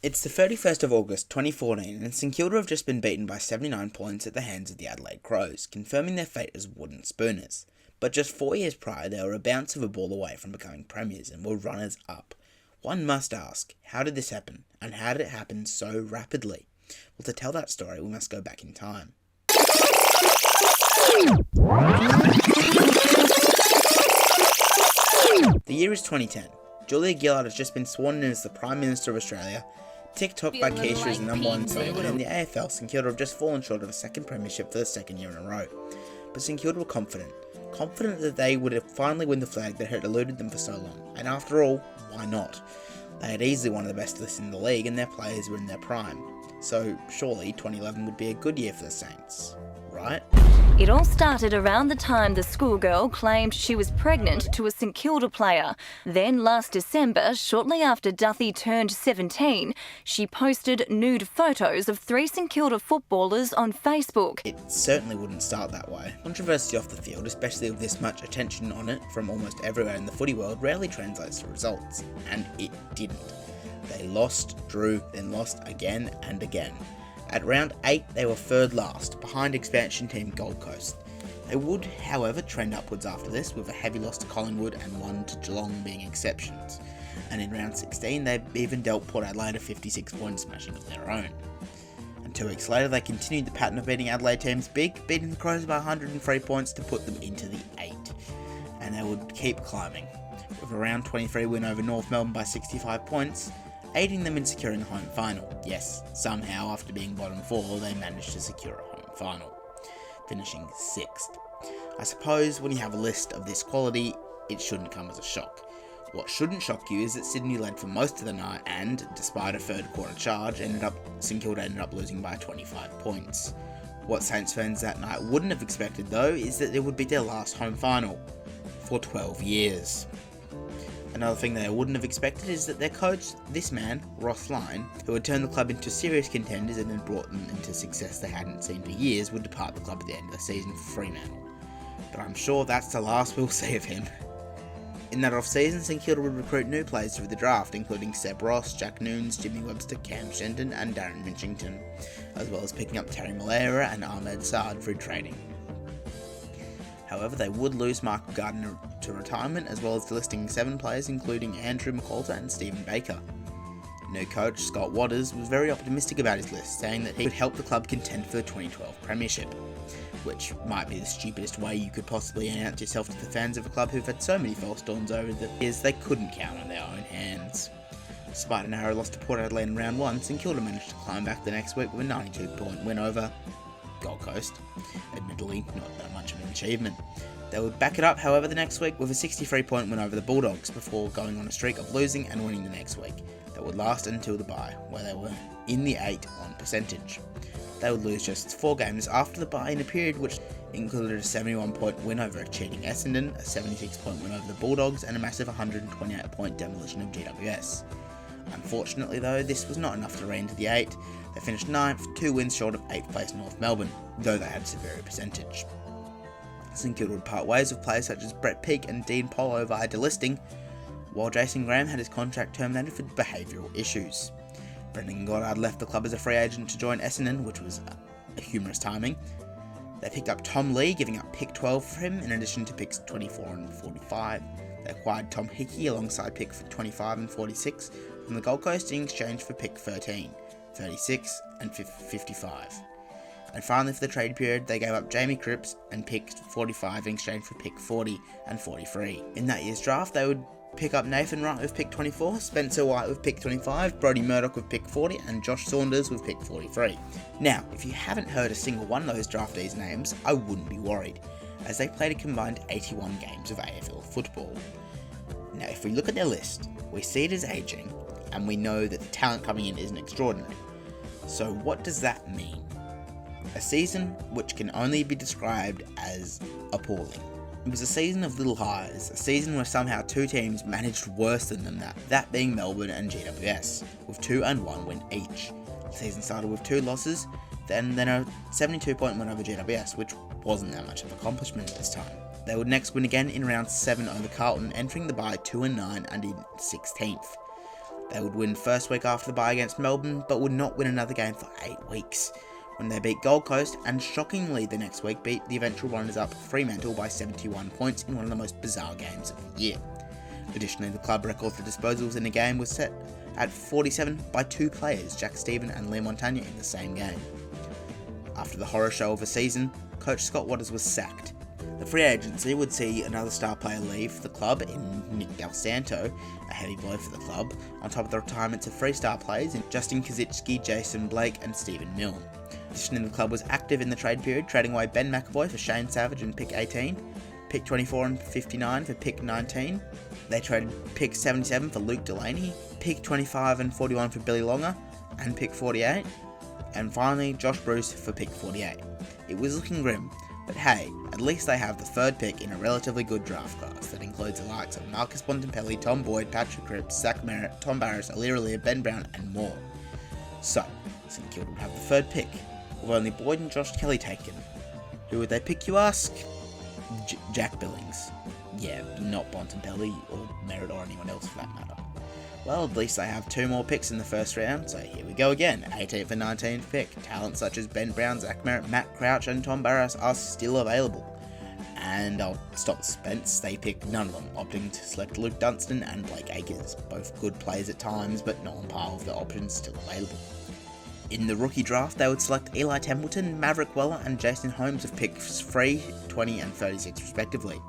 It's the 31st of August 2014 and St Kilda have just been beaten by 79 points at the hands of the Adelaide Crows, confirming their fate as wooden spooners. But just 4 years prior they were a bounce of a ball away from becoming premiers and were runners up. One must ask, how did this happen? And how did it happen so rapidly? Well, to tell that story we must go back in time. The year is 2010. Julia Gillard has just been sworn in as the Prime Minister of Australia. TikTok by Keisha is the number one song, and in the AFL, St Kilda have just fallen short of a second premiership for the second year in a row. But St Kilda were confident that they would finally win the flag that had eluded them for so long. And after all, why not? They had easily one of the best lists in the league, and their players were in their prime. So surely 2011 would be a good year for the Saints, right? It all started around the time the schoolgirl claimed she was pregnant to a St Kilda player. Then last December, shortly after Duthie turned 17, she posted nude photos of 3 St Kilda footballers on Facebook. It certainly wouldn't start that way. Controversy off the field, especially with this much attention on it from almost everywhere in the footy world, rarely translates to results. And it didn't. They lost, drew, then lost again and again. At round 8, they were third last, behind expansion team Gold Coast. They would, however, trend upwards after this, with a heavy loss to Collingwood and one to Geelong being exceptions. And in round 16, they even dealt Port Adelaide a 56-point smashing of their own. And 2 weeks later, they continued the pattern of beating Adelaide teams big, beating the Crows by 103 points to put them into the 8. And they would keep climbing, with a round 23 win over North Melbourne by 65 points, aiding them in securing a home final. Yes, somehow after being bottom 4, they managed to secure a home final, finishing 6th. I suppose when you have a list of this quality, it shouldn't come as a shock. What shouldn't shock you is that Sydney led for most of the night and, despite a third quarter charge, St Kilda ended up losing by 25 points. What Saints fans that night wouldn't have expected though is that it would be their last home final for 12 years. Another thing they wouldn't have expected is that their coach, this man, Ross Lyon, who had turned the club into serious contenders and had brought them into success they hadn't seen for years, would depart the club at the end of the season for Fremantle. But I'm sure that's the last we'll see of him. In that off-season, St Kilda would recruit new players through the draft, including Seb Ross, Jack Noons, Jimmy Webster, Cam Shenton and Darren Mitchington, as well as picking up Terry Malera and Ahmed Saad through trading. However, they would lose Mark Gardner to retirement, as well as delisting 7 players including Andrew McAlter and Stephen Baker. New coach Scott Waters was very optimistic about his list, saying that he could help the club contend for the 2012 premiership, which might be the stupidest way you could possibly announce yourself to the fans of a club who've had so many false dawns over the years they couldn't count on their own hands. Despite a narrow loss to Port Adelaide in round 1, St Kilda managed to climb back the next week with a 92-point win over Gold Coast. Admittedly, not that much of an achievement. They would back it up, however, the next week with a 63-point win over the Bulldogs before going on a streak of losing and winning the next week. That would last until the bye, where they were in the 8 on percentage. They would lose just 4 games after the bye in a period which included a 71-point win over a cheating Essendon, a 76-point win over the Bulldogs, and a massive 128-point demolition of GWS. Unfortunately though, this was not enough to reign to the 8. They finished 9th, 2 wins short of 8th place North Melbourne, though they had a superior percentage. St Kilda would part ways with players such as Brett Peake and Dean Polo via delisting, while Jason Graham had his contract terminated for behavioural issues. Brendan Goddard left the club as a free agent to join Essendon, which was a humorous timing. They picked up Tom Lee, giving up pick 12 for him, in addition to picks 24 and 45. They acquired Tom Hickey alongside pick 25 and 46 from the Gold Coast in exchange for pick 13, 36 and 55. And finally, for the trade period, they gave up Jamie Cripps and pick 45 in exchange for pick 40 and 43. In that year's draft, they would pick up Nathan Wright with pick 24, Spencer White with pick 25, Brodie Murdoch with pick 40, and Josh Saunders with pick 43. Now, if you haven't heard a single one of those draftees' names, I wouldn't be worried, as they played a combined 81 games of AFL football. Now, if we look at their list, we see it as ageing, and we know that the talent coming in isn't extraordinary. So what does that mean? A season which can only be described as appalling. It was a season of little highs, a season where somehow 2 teams managed worse than them, that being Melbourne and GWS, with 2 and 1 win each. The season started with 2 losses, then a 72-point win over GWS, which wasn't that much of an accomplishment this time. They would next win again in round 7 over Carlton, entering the bye 2-9 and in 16th. They would win first week after the bye against Melbourne, but would not win another game for 8 weeks, when they beat Gold Coast and shockingly the next week beat the eventual runners-up Fremantle by 71 points in one of the most bizarre games of the year. Additionally, the club record for disposals in the game was set at 47 by 2 players, Jack Stephen and Lee Montagna, in the same game. After the horror show of a season, coach Scott Watters was sacked. The free agency would see another star player leave the club in Nick Del Santo, a heavy blow for the club, on top of the retirements of 3 star players in Justin Kazitsky, Jason Blake and Stephen Milne. Additionally, the club was active in the trade period, trading away Ben McAvoy for Shane Savage and pick 18, pick 24 and 59 for pick 19. They traded pick 77 for Luke Delaney, pick 25 and 41 for Billy Longer, and pick 48. And finally, Josh Bruce for pick 48. It was looking grim, but hey, at least they have the 3rd pick in a relatively good draft class that includes the likes of Marcus Bontempelli, Tom Boyd, Patrick Cripps, Zach Merritt, Tom Barris, Aliir, Ben Brown, and more. So, St Kilda would have the 3rd pick, with only Boyd and Josh Kelly taken. Who would they pick, you ask? Jack Billings. Yeah, not Bontempelli or Merritt or anyone else for that matter. Well, at least they have 2 more picks in the first round, so here we go again. 18th and 19th pick. Talents such as Ben Brown, Zach Merritt, Matt Crouch and Tom Barras are still available. And I'll stop the suspense, they pick none of them, opting to select Luke Dunstan and Blake Acres. Both good players at times, but not on par with the options still available. In the rookie draft, they would select Eli Templeton, Maverick Weller and Jason Holmes with picks 3, 20 and 36 respectively.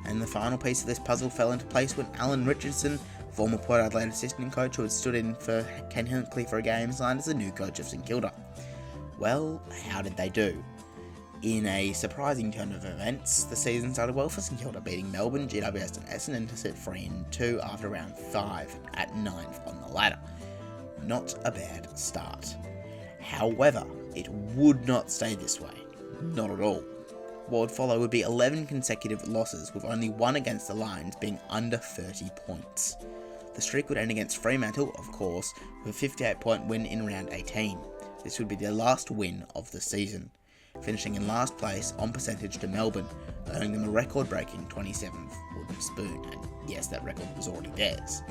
And the final piece of this puzzle fell into place when Alan Richardson, former Port Adelaide assistant coach who had stood in for Ken Hinkley for a game, signed as the new coach of St Kilda. Well, how did they do? In a surprising turn of events, the season started well for St Kilda, beating Melbourne, GWS and Essendon to sit 3-2 after round 5 at 9th on the ladder. Not a bad start. However, it would not stay this way. Not at all. What would follow would be 11 consecutive losses, with only 1 against the Lions being under 30 points. The streak would end against Fremantle, of course, with a 58-point win in round 18. This would be their last win of the season, finishing in last place on percentage to Melbourne, earning them a record-breaking 27th wooden spoon, and yes, that record was already theirs.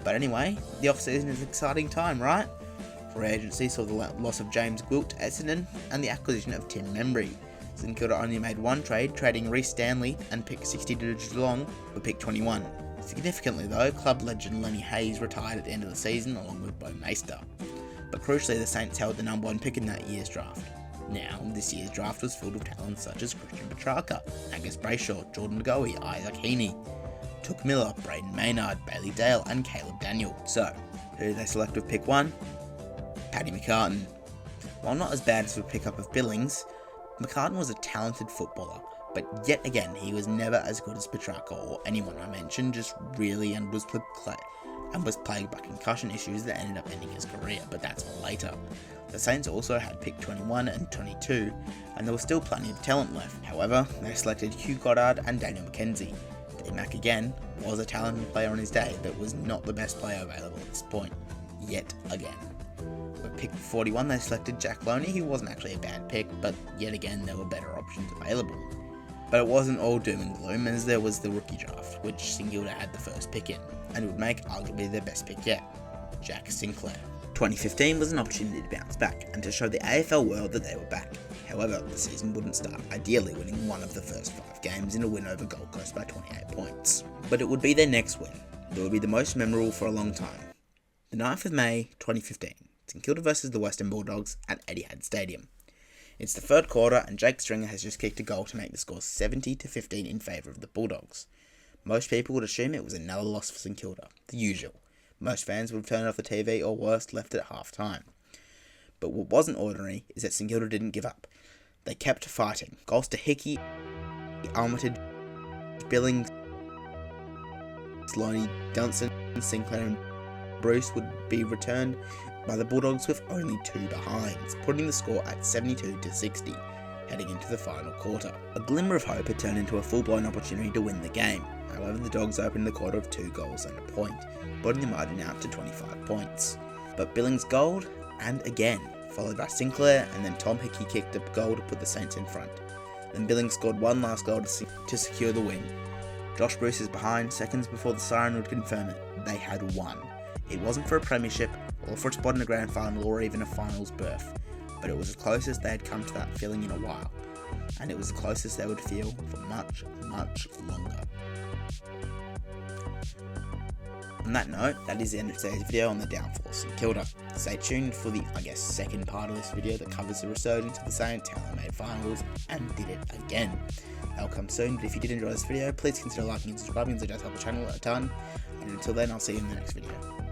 But anyway, the off-season is an exciting time, right? Free agency saw the loss of James Gwilt to Essendon and the acquisition of Tim Membry. St Kilda only made 1 trade, trading Rhys Stanley and pick 60 to Geelong for pick 21. Significantly though, club legend Lenny Hayes retired at the end of the season along with Bo Meister. But crucially, the Saints held the number 1 pick in that year's draft. Now, this year's draft was filled with talents such as Christian Petrarca, Angus Brayshaw, Jordan Goey, Isaac Heaney, Took Miller, Braden Maynard, Bailey Dale and Caleb Daniel. So, who did they select with pick 1? Paddy McCartan. While not as bad as the pickup of Billings, McCartan was a talented footballer, but yet again he was never as good as Petrarca or anyone I mentioned, just really and was plagued by concussion issues that ended up ending his career, but that's for later. The Saints also had pick 21 and 22, and there was still plenty of talent left. However, they selected Hugh Goddard and Daniel McKenzie. Dave Mack again was a talented player on his day, but was not the best player available at this point, yet again. With pick 41 they selected Jack Loney. He wasn't actually a bad pick, but yet again there were better options available. But it wasn't all doom and gloom, as there was the rookie draft, which St Kilda had the first pick in, and would make arguably their best pick yet, Jack Sinclair. 2015 was an opportunity to bounce back, and to show the AFL world that they were back. However, the season wouldn't start ideally, winning 1 of the first 5 games in a win over Gold Coast by 28 points. But it would be their next win, that would be the most memorable for a long time. The 9th of May 2015. St Kilda versus the Western Bulldogs at Etihad Stadium. It's the 3rd quarter and Jake Stringer has just kicked a goal to make the score 70-15 in favour of the Bulldogs. Most people would assume it was another loss for St Kilda, the usual. Most fans would have turned off the TV or worse, left it at half time. But what wasn't ordinary is that St Kilda didn't give up. They kept fighting. Goals to Hickey, Armitage, Billings, Loney, Dunstan, Sinclair and Bruce would be returned by the Bulldogs with only 2 behinds, putting the score at 72-60, heading into the final quarter. A glimmer of hope had turned into a full-blown opportunity to win the game. However, the Dogs opened the quarter with 2 goals and a point, putting the margin out to 25 points. But Billings goaled, and again, followed by Sinclair, and then Tom Hickey kicked a goal to put the Saints in front. Then Billings scored 1 last goal to secure the win. Josh Bruce is behind, seconds before the siren would confirm it. They had won. It wasn't for a premiership, or for a spot in the grand final, or even a finals berth, but it was as close as they had come to that feeling in a while, and it was the closest they would feel for much, much longer. On that note, that is the end of today's video on the downforce in Kilda. Stay tuned for the, second part of this video that covers the resurgence of the Saints, how they made finals and did it again. That'll come soon, but if you did enjoy this video, please consider liking and subscribing, as it does help the channel a ton. And until then, I'll see you in the next video.